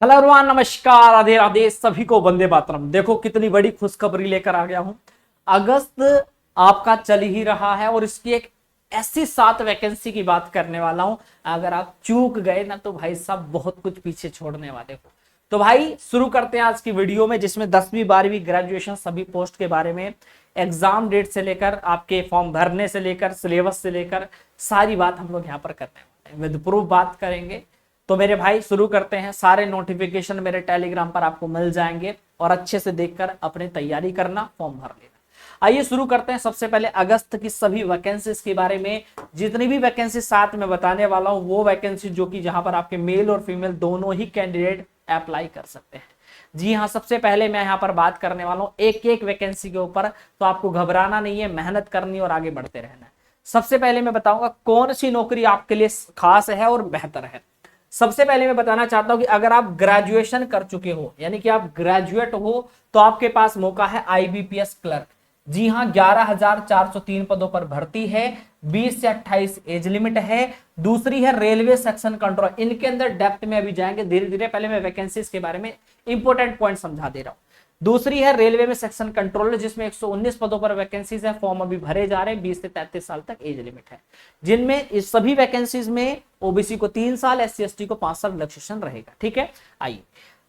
Hello everyone, नमस्कार, राधे राधे, सभी को वंदे मातरम। देखो कितनी बड़ी खुशखबरी लेकर आ गया हूं। अगस्त आपका चल ही रहा है और इसकी एक ऐसी 7 वैकेंसी की बात करने वाला हूं। अगर आप चूक गए ना तो भाई साहब बहुत कुछ पीछे छोड़ने वाले हो। तो भाई शुरू करते हैं आज की वीडियो में, जिसमें 10वीं 12वीं ग्रेजुएशन सभी पोस्ट के बारे में, एग्जाम डेट से लेकर आपके फॉर्म भरने से लेकर सिलेबस से लेकर सारी बात हम लोग यहाँ पर करने वाले हैं। विद प्रूफ बात करेंगे। तो मेरे भाई शुरू करते हैं। सारे नोटिफिकेशन मेरे टेलीग्राम पर आपको मिल जाएंगे और अच्छे से देखकर अपनी तैयारी करना, फॉर्म भर लेना। आइए शुरू करते हैं। सबसे पहले अगस्त की सभी वैकेंसीज के बारे में, जितनी भी वैकेंसी साथ में बताने वाला हूं वो वैकेंसी जो कि जहां पर आपके मेल और फीमेल दोनों ही कैंडिडेट अप्लाई कर सकते हैं। जी हाँ, सबसे पहले मैं यहाँ पर बात करने वाला हूँ एक एक वैकेंसी के ऊपर। तो आपको घबराना नहीं है, मेहनत करनी और आगे बढ़ते रहना है। सबसे पहले मैं बताऊंगा कौन सी नौकरी आपके लिए खास है और बेहतर है। सबसे पहले मैं बताना चाहता हूं कि अगर आप ग्रेजुएशन कर चुके हो, यानी कि आप ग्रेजुएट हो, तो आपके पास मौका है आईबीपीएस क्लर्क। जी हां, 11,403 पदों पर भर्ती है। 20 से 28 एज लिमिट है। दूसरी है रेलवे सेक्शन कंट्रोल। इनके अंदर डेप्थ में अभी जाएंगे धीरे धीरे, पहले मैं वैकेंसीज के बारे में इंपॉर्टेंट पॉइंट समझा दे रहा हूं। दूसरी है रेलवे में सेक्शन कंट्रोलर, जिसमें 119 पदों पर वैकेंसीज है। फॉर्म अभी भरे जा रहे हैं। 20 से 33 साल तक एज लिमिट है, जिनमें इस सभी वैकेंसीज में ओबीसी को 3 साल, एससी एसटी को 5 साल रिलैक्सेशन रहेगा। ठीक है, आइए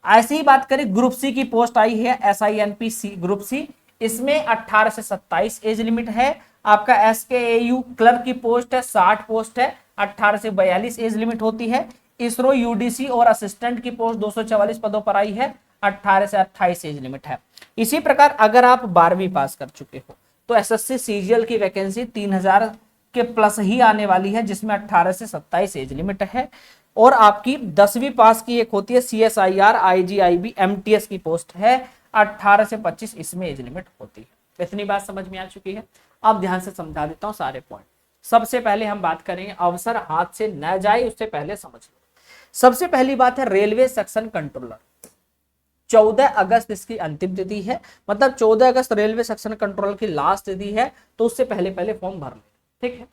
ऐसी ही बात करें। ग्रुप सी की पोस्ट आई है, SINP ग्रुप सी। इसमें 18 से 27 एज लिमिट है। आपका SKAU क्लर्क की पोस्ट है, 60 पोस्ट है, 18 से 42 एज लिमिट होती है। इसरो यूडीसी और असिस्टेंट की पोस्ट 244 पदों पर आई है, 18 से 28 एज लिमिट है। इसी प्रकार अगर आप 12वीं पास कर चुके हो तो SSC CGL की वैकेंसी 3000 के प्लस ही आने वाली है, जिसमें 18 से 27 एज लिमिट है। और आपकी 10वीं पास की एक होती है CSIR IGIB MTS की पोस्ट है, 18 से 25 इसमें एज लिमिट होती है। इतनी बात समझ में आ चुकी है। अब ध्यान से समझा देता हूं सारे पॉइंट। सबसे पहले हम बात करेंगे, अवसर हाथ से न जाए उससे पहले समझ लो। सबसे पहली बात है रेलवे सेक्शन कंट्रोलर। 14 अगस्त इसकी अंतिम तिथि है, मतलब 14 अगस्त रेलवे सेक्शन कंट्रोल की लास्ट तिथि है। तो उससे पहले पहले फॉर्म भर ले। ठीक है,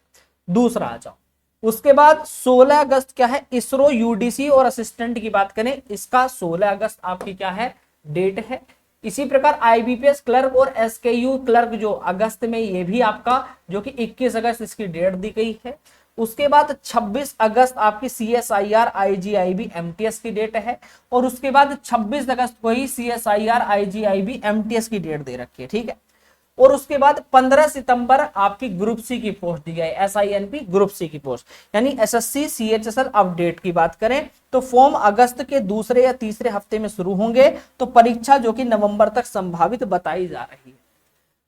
दूसरा आ जाओ। उसके बाद 16 अगस्त क्या है, इसरो यूडीसी और असिस्टेंट की बात करें, इसका 16 अगस्त आपकी क्या है, डेट है। इसी प्रकार आईबीपीएस क्लर्क और एसकेयू क्लर्क जो अगस्त में, ये भी आपका जो कि 21 अगस्त इसकी डेट दी गई है। उसके बाद 26 अगस्त आपकी CSIR IGIB MTS की डेट है। और उसके बाद 26 अगस्त को ही CSIR IGIB MTS की डेट दे रखी है। ठीक है, और उसके बाद 15 सितंबर आपकी ग्रुप सी की पोस्ट दी है, SINP ग्रुप सी की पोस्ट। यानी SSC CHSL अपडेट की बात करें तो फॉर्म अगस्त के दूसरे या तीसरे हफ्ते में शुरू होंगे। तो परीक्षा जो कि नवंबर तक संभावित बताई जा रही है।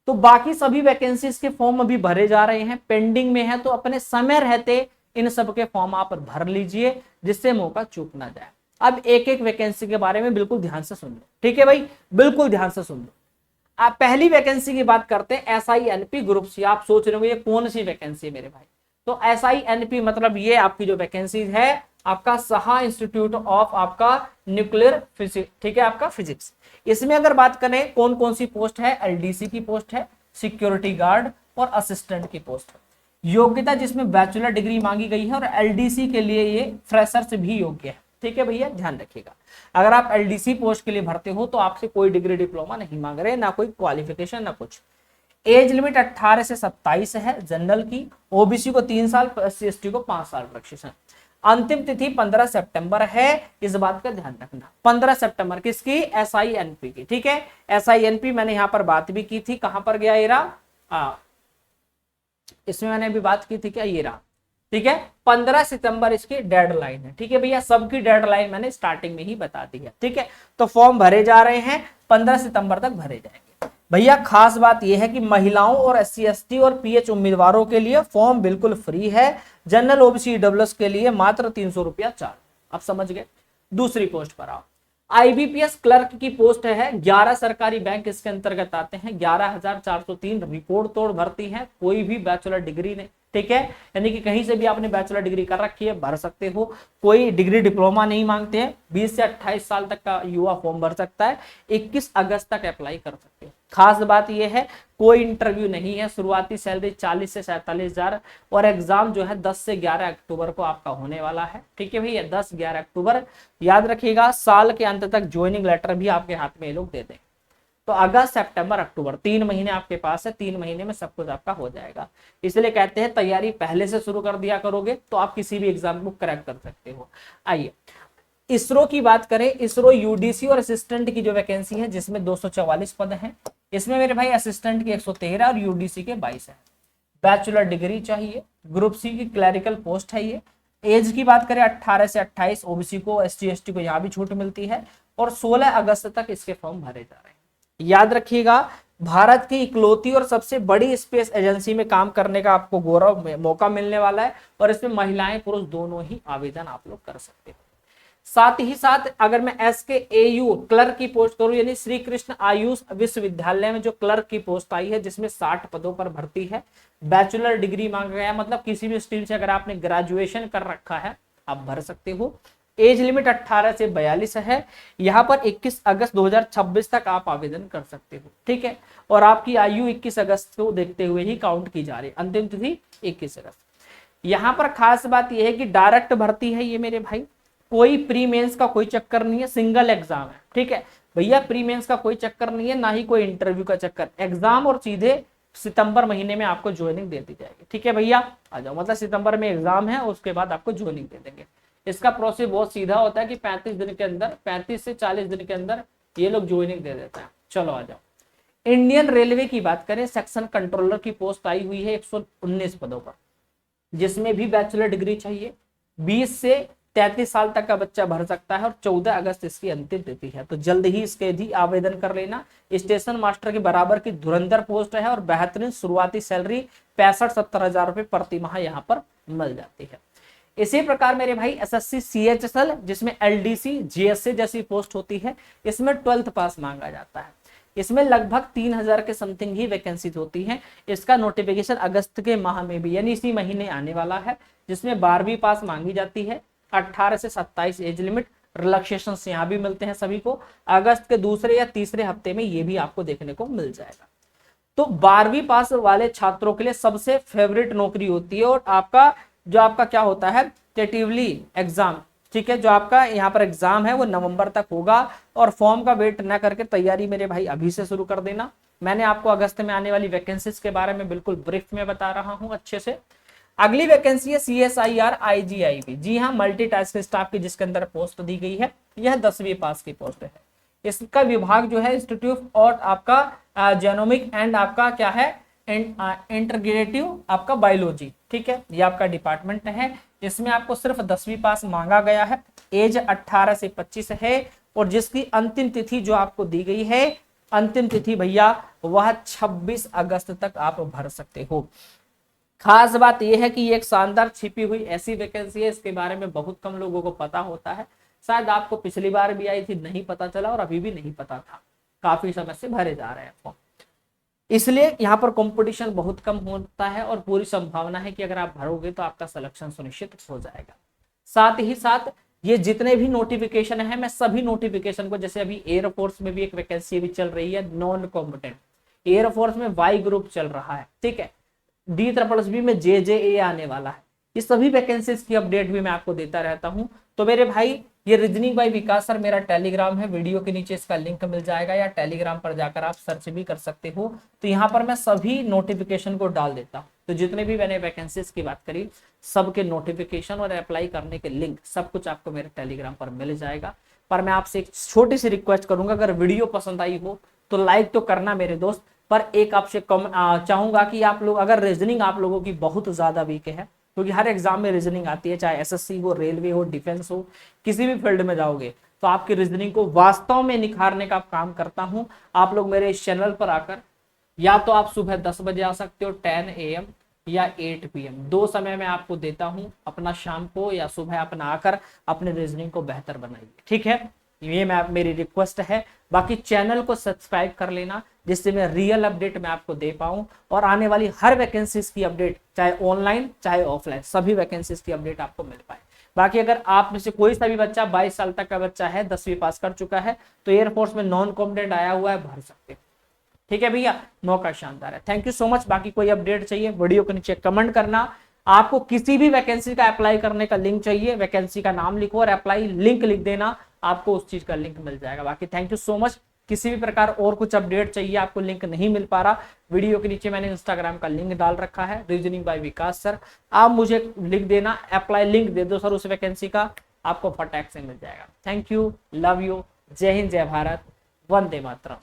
तो बाकी सभी वैकेंसीज के फॉर्म अभी भरे जा रहे हैं, पेंडिंग में है। तो अपने समय रहते इन सब के फॉर्म आप भर लीजिए, जिससे मौका चूक ना जाए। अब एक एक वैकेंसी के बारे में बिल्कुल ध्यान से सुन लो। ठीक है भाई, बिल्कुल ध्यान से सुन लो। आप पहली वैकेंसी की बात करते हैं, SINP ग्रुप सी। आप सोच रहे हो ये कौन सी वैकेंसी है मेरे भाई। तो SINP मतलब ये आपकी जो वैकेंसी है, आपका साहा इंस्टीट्यूट ऑफ आपका न्यूक्लियर फिजिक्स। ठीक है, आपका फिजिक्स। इसमें अगर बात करें कौन कौन सी पोस्ट है, LDC की पोस्ट है, सिक्योरिटी गार्ड और असिस्टेंट की पोस्ट है। योग्यता जिसमें बैचलर डिग्री मांगी गई है, और LDC के लिए ये फ्रेशर्स भी योग्य है। ठीक है भैया, ध्यान रखिएगा। अगर आप LDC पोस्ट के लिए भरते हो तो आपसे कोई डिग्री डिप्लोमा नहीं मांग रहे, ना कोई क्वालिफिकेशन, ना कुछ। एज लिमिट 18 से 27 है जनरल की। ओबीसी को 3 साल, SC/ST को 5 साल रिलैक्सेशन। अंतिम तिथि 15 सितंबर है, इस बात का ध्यान रखना। 15 सितंबर किसकी, SINP की। ठीक है, SINP मैंने यहां पर बात भी की थी, कहां पर गया ये रहा, इसमें मैंने अभी बात की थी क्या, ये रहा। ठीक है, 15 सितंबर इसकी डेडलाइन है। ठीक है भैया, सबकी डेडलाइन मैंने स्टार्टिंग में ही बता दी है। ठीक है, तो फॉर्म भरे जा रहे हैं, 15 सितंबर तक भरे जाएंगे। भैया खास बात यह है कि महिलाओं और SC/ST और PH उम्मीदवारों के लिए फॉर्म बिल्कुल फ्री है। जनरल OBC EWS के लिए मात्र 300 रुपया चार्ज। आप समझ गए। दूसरी पोस्ट पर आओ। IBPS क्लर्क की पोस्ट है, 11 सरकारी बैंक इसके अंतर्गत आते हैं। 11,403 रिकॉर्ड तोड़ भर्ती है, कोई भी बैचलर डिग्री नहीं, ठीक है, यानी कि कहीं से भी आपने बैचलर डिग्री कर रखी है भर सकते हो, कोई डिग्री डिप्लोमा नहीं मांगते हैं। 20 से 28 साल तक का युवा फॉर्म भर सकता है, 21 अगस्त तक अप्लाई कर सकते हो। खास बात यह है कोई इंटरव्यू नहीं है, शुरुआती सैलरी 40 से 47,000 और एग्जाम जो है 10 से 11 अक्टूबर को आपका होने वाला है। ठीक है भैया, 10-11 अक्टूबर याद रखिएगा। साल के अंत तक ज्वाइनिंग लेटर भी आपके हाथ में ये लोग दे देंगे। तो अगस्त सितंबर अक्टूबर 3 महीने आपके पास है, 3 महीने में सब कुछ आपका हो जाएगा। इसलिए कहते हैं तैयारी पहले से शुरू कर दिया करोगे तो आप किसी भी एग्जाम को क्रैक कर सकते हो। आइए इसरो की बात करें, इसरो यूडीसी और असिस्टेंट की जो वैकेंसी है जिसमें 244 पद हैं, इसमें मेरे भाई असिस्टेंट की 113 और यूडीसी के 22 है। बैचलर डिग्री चाहिए, ग्रुप सी की क्लरिकल पोस्ट है ये। एज की बात करें 18 से 28, ओबीसी को, एसटी एसटी को यहाँ भी छूट मिलती है और 16 अगस्त तक इसके फॉर्म भरे जा रहे हैं। याद रखिएगा भारत की इकलौती और सबसे बड़ी स्पेस एजेंसी में काम करने का आपको गौरव मौका मिलने वाला है और इसमें महिलाएं पुरुष दोनों ही आवेदन आप लोग कर सकते हो। साथ ही साथ अगर मैं SKAU क्लर्क की पोस्ट करूं, यानी श्री कृष्ण आयुष विश्वविद्यालय में जो क्लर्क की पोस्ट आई है जिसमें 60 पदों पर भर्ती है, बैचलर डिग्री मांगा गया है, मतलब किसी भी स्ट्रीम से अगर आपने ग्रेजुएशन कर रखा है आप भर सकते हो। एज लिमिट 18 से 42 है। यहाँ पर 21 अगस्त 2026 तक आप आवेदन कर सकते हो। ठीक है, और आपकी आयु 21 अगस्त को देखते हुए ही काउंट की जा रही है, अंतिम तिथि 21 अगस्त। यहाँ पर खास बात यह है कि डायरेक्ट भर्ती है ये मेरे भाई, कोई प्री मेंस का कोई चक्कर नहीं है, सिंगल एग्जाम है। ठीक है भैया, प्री मेंस का कोई चक्कर नहीं है, ना ही कोई इंटरव्यू का चक्कर, एग्जाम और सीधे सितंबर महीने में आपको ज्वाइनिंग दे दी जाएगी। ठीक है भैया, आ जाओ, मतलब सितंबर में एग्जाम है उसके बाद आपको ज्वाइनिंग दे देंगे। इसका प्रोसेस बहुत सीधा होता है कि 35 दिन के अंदर, 35 से 40 दिन के अंदर ये लोग ज्वाइनिंग दे देता है। चलो आ जाओ, इंडियन रेलवे की बात करें, सेक्शन कंट्रोलर की पोस्ट आई हुई है 119 पदों पर, जिसमें भी बैचलर डिग्री चाहिए। 20 से 33 साल तक का बच्चा भर सकता है और 14 अगस्त इसकी अंतिम तिथि है, तो जल्द ही इसके भी आवेदन कर लेना। स्टेशन मास्टर के बराबर की धुरंधर पोस्ट है और बेहतरीन शुरुआती सैलरी 65-70 हजार रुपए प्रति माह यहाँ पर मिल जाती है। इसी प्रकार मेरे भाई SSC CHSL जिसमें LDC GSC जैसी पोस्ट होती है, इसमें 12th पास मांगा जाता है। इसमें लगभग 3000 के समथिंग ही वैकेंसी होती है। इसका नोटिफिकेशन अगस्त के माह में भी यानी इसी महीने आने वाला है, जिसमें 12वीं पास मांगी जाती है। 18 से 27 एज लिमिट, रिलैक्सेशन यहाँ भी मिलते हैं सभी को। अगस्त के दूसरे या तीसरे हफ्ते में ये भी आपको देखने को मिल जाएगा। तो 12वीं पास वाले छात्रों के लिए सबसे फेवरेट नौकरी होती है और आपका जो आपका क्या होता है टेटिवली एग्जाम, ठीक है, जो आपका यहाँ पर एग्जाम है वो नवंबर तक होगा और फॉर्म का वेट न करके तैयारी मेरे भाई अभी से शुरू कर देना। मैंने आपको अगस्त में आने वाली वैकेंसीज के बारे में बिल्कुल ब्रीफ में बता रहा हूँ अच्छे से। अगली वैकेंसी है CSIR IGIB, जी हाँ, मल्टीटास्किंग स्टाफ की, जिसके अंदर पोस्ट दी गई है। यह 10वीं पास की पोस्ट है। इसका विभाग जो है इंस्टीट्यूट और आपका जेनोमिक एंड आपका क्या है इंटीग्रेटिव आपका बायोलॉजी। ठीक है, ये आपका डिपार्टमेंट है। इसमें आपको सिर्फ 10वीं पास मांगा गया है। एज 18 से 25 है और जिसकी अंतिम तिथि जो आपको दी गई है, अंतिम तिथि भैया वह 26 अगस्त तक आप भर सकते हो। खास बात यह है कि ये एक शानदार छिपी हुई ऐसी वैकेंसी है, इसके बारे में बहुत कम लोगों को पता होता है। शायद आपको पिछली बार भी आई थी, नहीं पता चला, और अभी भी नहीं पता था, काफी समय से भरे जा रहे हैं फॉर्म। इसलिए यहाँ पर कंपटीशन बहुत कम होता है और पूरी संभावना है कि अगर आप भरोगे तो आपका सिलेक्शन सुनिश्चित हो जाएगा। साथ ही साथ ये जितने भी नोटिफिकेशन है, मैं सभी नोटिफिकेशन को, जैसे अभी एयरफोर्स में भी एक वैकेंसी भी चल रही है नॉन कॉम्पिटेंट, एयरफोर्स में वाई ग्रुप चल रहा है। ठीक है, DSSB में JJA आने वाला है। ये सभी वैकेंसीज की अपडेट भी मैं आपको देता रहता हूं। तो मेरे भाई ये रीजनिंग बाय विकास सर मेरा टेलीग्राम है, वीडियो के नीचे इसका लिंक मिल जाएगा या टेलीग्राम पर जाकर आप सर्च भी कर सकते हो। तो यहाँ पर मैं सभी नोटिफिकेशन को डाल देता हूँ। तो जितने भी मैंने वैकेंसीज की बात करी, सबके नोटिफिकेशन और अप्लाई करने के लिंक सब कुछ आपको मेरे टेलीग्राम पर मिल जाएगा। पर मैं आपसे एक छोटी सी रिक्वेस्ट करूंगा, अगर वीडियो पसंद आई हो तो लाइक तो करना मेरे दोस्त, पर एक आपसे चाहूंगा कि आप लोग, अगर रीजनिंग आप लोगों की बहुत ज्यादा वीक है, क्योंकि हर एग्जाम में रीजनिंग आती है, चाहे SSC हो, रेलवे हो, डिफेंस हो, किसी भी फील्ड में जाओगे तो आपकी रीजनिंग को वास्तव में निखारने का काम करता हूं। आप लोग मेरे इस चैनल पर आकर, या तो आप सुबह 10 बजे आ सकते हो 10 AM या 8 PM, दो समय मैं आपको देता हूं, अपना शाम को या सुबह अपना आकर अपने रीजनिंग को बेहतर बनाइए। ठीक है, ये मैं मेरी रिक्वेस्ट है। बाकी चैनल को सब्सक्राइब कर लेना, जिससे मैं रियल अपडेट मैं आपको दे पाऊं और आने वाली हर वैकेंसीज की अपडेट, चाहे ऑनलाइन चाहे ऑफलाइन, सभी वैकेंसीज की अपडेट आपको मिल पाए। बाकी अगर आप में से कोई सा भी बच्चा 22 साल तक का बच्चा है, 10वीं पास कर चुका है, तो एयरफोर्स में नॉन कॉम्पिटेंट आया हुआ है, भर सकते हैं। ठीक है भैया, मौका शानदार है। Thank you so much. बाकी कोई अपडेट चाहिए वीडियो के नीचे कमेंट करना। आपको किसी भी वैकेंसी का अप्लाई करने का लिंक चाहिए, वैकेंसी का नाम लिखो और अप्लाई लिंक लिख देना, आपको उस चीज का लिंक मिल जाएगा। बाकी थैंक यू सो मच। किसी भी प्रकार और कुछ अपडेट चाहिए, आपको लिंक नहीं मिल पा रहा, वीडियो के नीचे मैंने इंस्टाग्राम का लिंक डाल रखा है, रीजनिंग बाय विकास सर। आप मुझे लिख देना, अप्लाई लिंक दे दो सर उस वैकेंसी का, आपको फटाक से मिल जाएगा। थैंक यू, लव यू, जय हिंद, जय भारत, वंदे मातरम।